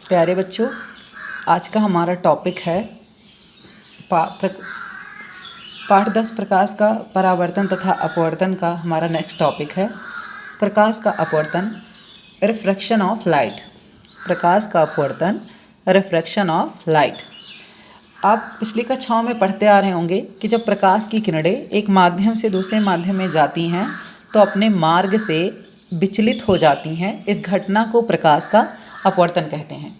प्यारे बच्चों, आज का हमारा टॉपिक है पाठ 10 प्रकाश का परावर्तन तथा अपवर्तन का हमारा नेक्स्ट टॉपिक है। प्रकाश का अपवर्तन, रिफ्रैक्शन ऑफ लाइट। प्रकाश का अपवर्तन, रिफ्रैक्शन ऑफ लाइट। आप पिछली कक्षाओं में पढ़ते आ रहे होंगे कि जब प्रकाश की किरणें एक माध्यम से दूसरे माध्यम में जाती हैं तो अपने मार्ग से विचलित हो जाती हैं। इस घटना को प्रकाश का अपवर्तन कहते हैं।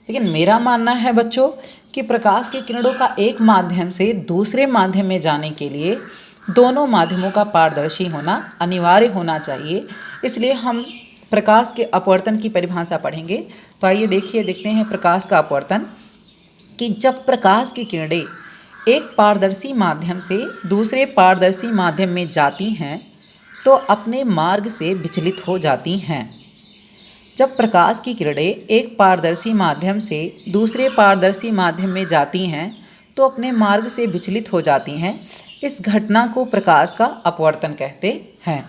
लेकिन मेरा मानना है बच्चों कि प्रकाश की किरणों का एक माध्यम से दूसरे माध्यम में जाने के लिए दोनों माध्यमों का पारदर्शी होना अनिवार्य होना चाहिए। इसलिए हम प्रकाश के अपवर्तन की परिभाषा पढ़ेंगे। तो आइए देखते हैं प्रकाश का अपवर्तन कि जब प्रकाश की किरणें एक पारदर्शी माध्यम से दूसरे पारदर्शी माध्यम में जाती हैं तो अपने मार्ग से विचलित हो जाती हैं। जब प्रकाश की किरणें एक पारदर्शी माध्यम से दूसरे पारदर्शी माध्यम में जाती हैं तो अपने मार्ग से विचलित हो जाती हैं। इस घटना को प्रकाश का अपवर्तन कहते हैं।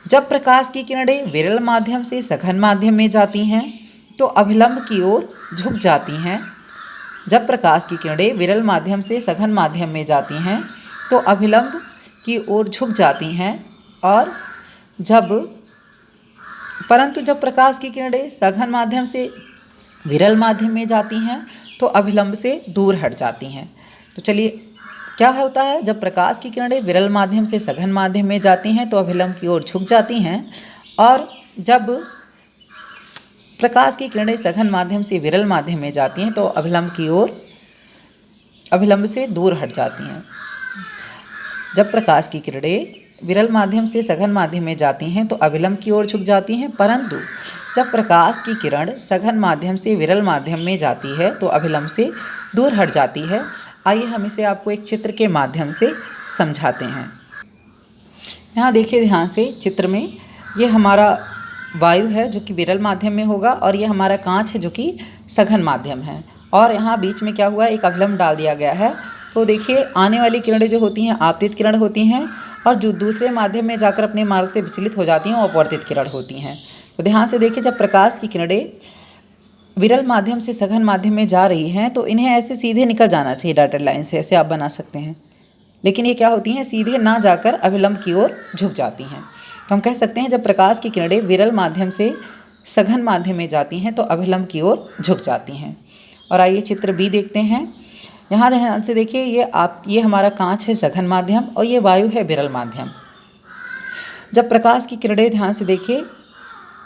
जब प्रकाश की किरणें विरल माध्यम से सघन माध्यम में जाती हैं तो अभिलंब की ओर झुक जाती हैं। जब प्रकाश की किरणें विरल माध्यम से सघन माध्यम में जाती हैं तो अभिलंब की ओर झुक जाती हैं और परंतु जब प्रकाश की किरणें सघन माध्यम से विरल माध्यम में जाती हैं तो अभिलंब से दूर हट जाती हैं। तो चलिए, क्या होता है जब प्रकाश की किरणें विरल माध्यम से सघन माध्यम में जाती हैं तो अभिलंब की ओर झुक जाती हैं और जब प्रकाश की किरणें सघन माध्यम से विरल माध्यम में जाती हैं तो अभिलंब से दूर हट जाती हैं। जब प्रकाश की किरणें विरल माध्यम से सघन माध्यम में जाती हैं तो अभिलंब की ओर झुक जाती हैं, परंतु जब प्रकाश की किरण सघन माध्यम से विरल माध्यम में जाती है तो अभिलंब से दूर हट जाती है। आइए हम इसे आपको एक चित्र के माध्यम से समझाते हैं। यहाँ देखिए ध्यान से, चित्र में ये हमारा वायु है जो कि विरल माध्यम में होगा और ये हमारा कांच है जो कि सघन माध्यम है, और यहाँ बीच में क्या हुआ, एक अभिलंब डाल दिया गया है। तो देखिए, आने वाली किरणें जो होती हैं आपतित किरण होती हैं और जो दूसरे माध्यम में जाकर अपने मार्ग से विचलित हो जाती हैं वो अपवर्तित किरण होती हैं। तो ध्यान से देखिए, जब प्रकाश की किरणें विरल माध्यम से सघन माध्यम में जा रही हैं तो इन्हें ऐसे सीधे निकल जाना चाहिए, डॉटेड लाइन से ऐसे आप बना सकते हैं। लेकिन ये क्या होती हैं, सीधे ना जाकर अभिलंब की ओर झुक जाती हैं। तो हम कह सकते हैं जब प्रकाश की किरणें विरल माध्यम से सघन माध्यम में जाती हैं तो अभिलंब की ओर झुक जाती हैं। और आइए चित्र बी देखते हैं। यहाँ ध्यान से देखिए, ये हमारा कांच है सघन माध्यम और ये वायु है विरल माध्यम। जब प्रकाश की किरणें, ध्यान से देखिए,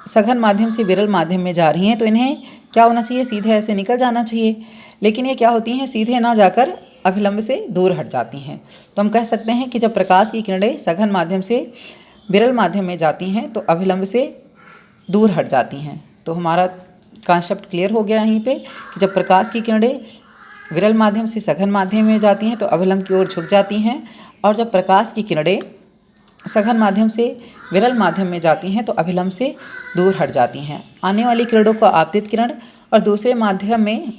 सघन माध्यम से विरल माध्यम में जा रही हैं तो इन्हें क्या होना चाहिए, सीधे ऐसे निकल जाना चाहिए। लेकिन ये क्या होती हैं, सीधे ना जाकर अभिलंब से दूर हट जाती हैं। तो हम कह सकते हैं कि जब प्रकाश की किरणें सघन माध्यम से विरल माध्यम में जाती हैं तो अभिलंब से दूर हट जाती हैं। तो हमारा कॉन्सेप्ट क्लियर हो गया यहीं पे कि जब प्रकाश की किरणें विरल माध्यम से सघन माध्यम में जाती हैं तो अभिलंब की ओर झुक जाती हैं, और जब प्रकाश की किरणें सघन माध्यम से विरल माध्यम में जाती हैं तो अभिलंब से दूर हट जाती हैं। आने वाली किरणों को आपतित किरण और दूसरे माध्यम में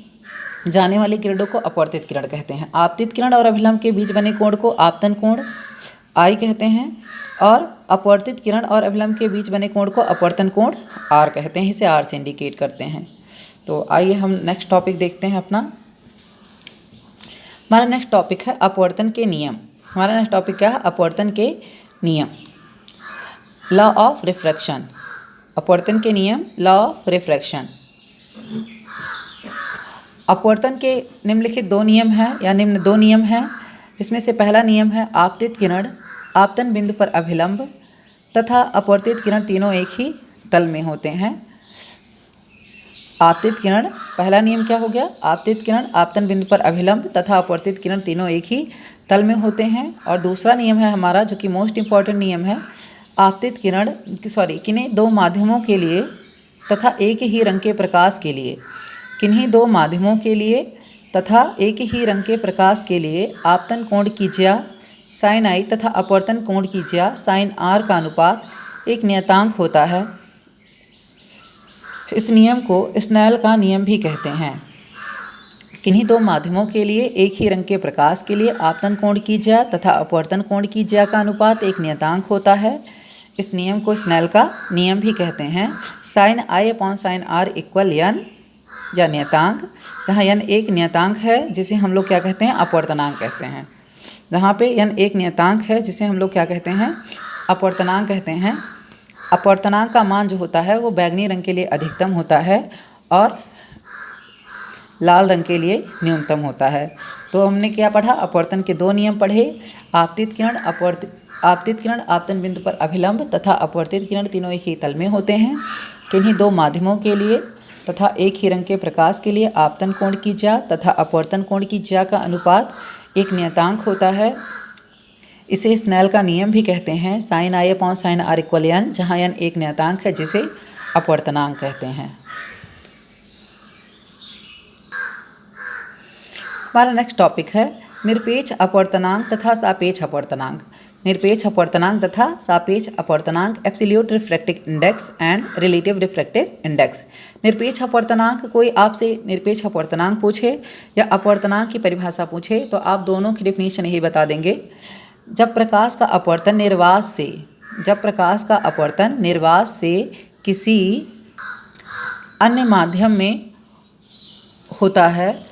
जाने वाली किरणों को अपवर्तित किरण कहते हैं। आपतित किरण और अभिलंब के बीच बने कोण को आपतन कोण आई कहते हैं और अपवर्तित किरण और अभिलंब के बीच बने कोण को अपवर्तन कोण आर कहते हैं। इसे आर से इंडिकेट करते हैं। तो आइए हम नेक्स्ट टॉपिक देखते हैं अपना। हमारा नेक्स्ट टॉपिक है अपवर्तन के नियम। हमारा नेक्स्ट टॉपिक क्या है, अपवर्तन के नियम, लॉ ऑफ रिफ्रैक्शन। अपवर्तन के नियम, लॉ ऑफ रिफ्रैक्शन। अपवर्तन के निम्नलिखित निम्न दो नियम हैं, जिसमें से पहला नियम है आपतित किरण आपतन बिंदु पर अभिलंब तथा अपवर्तित किरण तीनों एक ही तल में होते हैं। आपतित किरण, पहला नियम क्या हो गया, आपतित किरण आपतन बिंदु पर अभिलंब तथा अपवर्तित किरण तीनों एक ही तल में होते हैं। और दूसरा नियम है हमारा जो कि मोस्ट इम्पॉर्टेंट नियम है, आपतित किरण किन्हीं दो माध्यमों के लिए तथा एक ही रंग के प्रकाश के लिए, किन्हीं दो माध्यमों के लिए तथा एक ही रंग के प्रकाश के लिए आपतन कोण की ज्या साइन आई तथा अपवर्तन कोण की ज्या साइन आर का अनुपात एक नियतांक होता है। इस नियम को स्नेल का नियम भी कहते हैं। किन्हीं दो माध्यमों के लिए एक ही रंग के प्रकाश के लिए आपतन कोण की ज्या तथा अपवर्तन कोण की ज्या का अनुपात एक नियतांक होता है। इस नियम को स्नेल का नियम भी कहते हैं। Sine i upon sine r equal n या नियतांक, जहाँ n एक नियतांक है जिसे हम लोग क्या कहते हैं, अपवर्तनांक कहते हैं। जहाँ पे n एक नियतांक है जिसे हम लोग क्या कहते हैं, अपवर्तनांक कहते हैं। अपवर्तनांक का मान जो होता है वो बैंगनी रंग के लिए अधिकतम होता है और लाल रंग के लिए न्यूनतम होता है। तो हमने क्या पढ़ा, अपवर्तन के दो नियम पढ़े, आपतित किरण आपतन बिंदु पर अभिलंब तथा अपवर्तित किरण तीनों एक ही तल में होते हैं। किन्हीं दो माध्यमों के लिए तथा एक ही रंग के प्रकाश के लिए आपतन कोण की ज्या तथा अपवर्तन कोण की ज्या का अनुपात एक नियतांक होता है। इसे स्नेल का नियम भी कहते हैं, sin i upon sin r equal n, जहाँ n एक नियतांक है जिसे अपवर्तनांक कहते हैं। हमारा नेक्स्ट टॉपिक है निरपेक्ष अपवर्तनांक तथा सापेक्ष अपवर्तनांक। निरपेक्ष अपवर्तनांक तथा सापेक्ष अपवर्तनांक, absolute refractive index and relative refractive index. निरपेक्ष अपवर्तनांक, कोई आपसे निरपेक्ष अपवर्तनांक पूछे या अपवर्तनांक की परिभाषा पूछे तो आप दोनों की डेफिनेशन यही बता देंगे। जब प्रकाश का अपवर्तन निर्वात से किसी अन्य माध्यम में होता है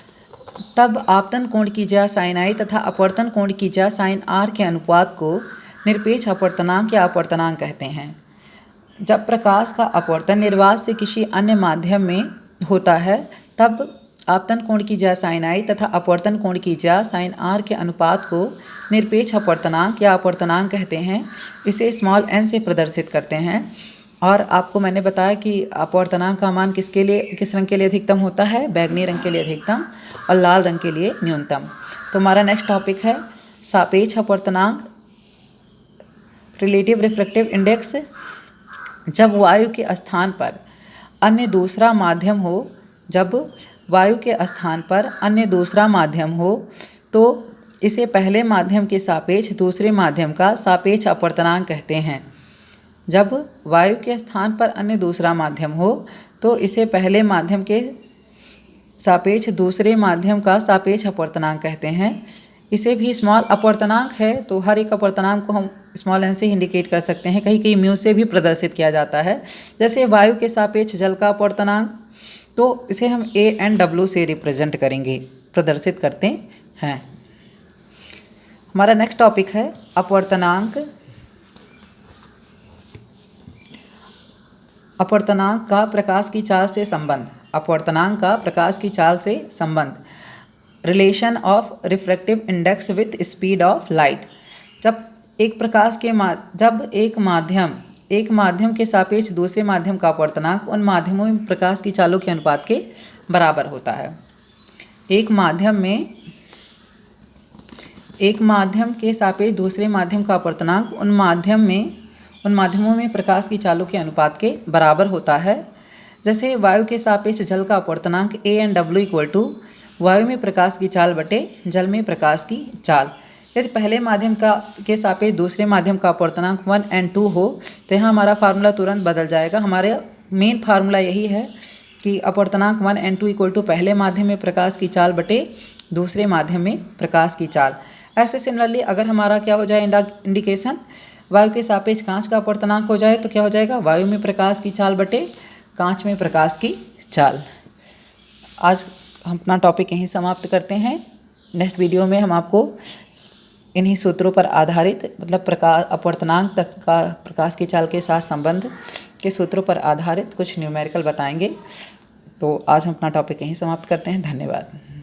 तब आपतन कोण की ज्या sin i तथा अपवर्तन कोण की ज्या sin r के अनुपात को निरपेक्ष अपवर्तनांक या अपवर्तनांक कहते हैं। जब प्रकाश का अपवर्तन निर्वात से किसी अन्य माध्यम में होता है तब आपतन कोण की ज्या sin i तथा अपवर्तन कोण की ज्या sin r के अनुपात को निरपेक्ष अपवर्तनांक या अपवर्तनांक कहते हैं। इसे स्मॉल n से प्रदर्शित करते हैं। और आपको मैंने बताया कि अपवर्तनांक का मान किस रंग के लिए अधिकतम होता है, बैंगनी रंग के लिए अधिकतम और लाल रंग के लिए न्यूनतम। तो हमारा नेक्स्ट टॉपिक है सापेक्ष अपवर्तनांक, रिलेटिव रिफ्रैक्टिव इंडेक्स। जब वायु के स्थान पर अन्य दूसरा माध्यम हो तो इसे पहले माध्यम के सापेक्ष दूसरे माध्यम का सापेक्ष अपवर्तनांक कहते हैं। जब वायु के स्थान पर अन्य दूसरा माध्यम हो तो इसे पहले माध्यम के सापेक्ष दूसरे माध्यम का सापेक्ष अपवर्तनांक कहते हैं। इसे भी स्मॉल अपवर्तनांक है तो हर एक अपवर्तनांक को हम स्मॉल n से इंडिकेट कर सकते हैं, कहीं कहीं म्यू से भी प्रदर्शित किया जाता है। जैसे वायु के सापेक्ष जल का अपवर्तनांक, तो इसे हम ANW से रिप्रेजेंट करेंगे, प्रदर्शित करते हैं। हमारा नेक्स्ट टॉपिक है अपवर्तनांक का प्रकाश की चाल से संबंध। Relation of refractive index with speed of light. जब एक माध्यम के सापेक्ष दूसरे माध्यम का अपवर्तनांक उन माध्यमों में प्रकाश की चालों के अनुपात के बराबर होता है। एक माध्यम के सापेक्ष दूसरे माध्यम का अपवर्तनांक उन माध्यमों में प्रकाश की चालों के अनुपात के बराबर होता है। जैसे वायु के सापेक्ष जल का अपवर्तनांक ANW इक्वल टू वायु में प्रकाश की चाल बटे जल में प्रकाश की चाल। यदि पहले माध्यम के सापेक्ष दूसरे माध्यम का अपवर्तनांक 1 और 2 हो तो यहाँ हमारा फार्मूला तुरंत बदल जाएगा। हमारे मेन फार्मूला यही है कि अपवर्तनांक 1 और 2 इक्वल टू पहले माध्यम में प्रकाश की चाल बटे दूसरे माध्यम में प्रकाश की चाल। ऐसे सिमिलरली अगर हमारा क्या हो जाए इंडिकेशन, वायु के सापेक्ष कांच का अपवर्तनांक हो जाए तो क्या हो जाएगा, वायु में प्रकाश की चाल बटे कांच में प्रकाश की चाल। आज हम अपना टॉपिक यहीं समाप्त करते हैं। नेक्स्ट वीडियो में हम आपको इन्हीं सूत्रों पर आधारित, मतलब अपवर्तनांक तथा प्रकाश की चाल के साथ संबंध के सूत्रों पर आधारित कुछ न्यूमेरिकल बताएंगे। तो आज हम अपना टॉपिक यहीं समाप्त करते हैं। धन्यवाद।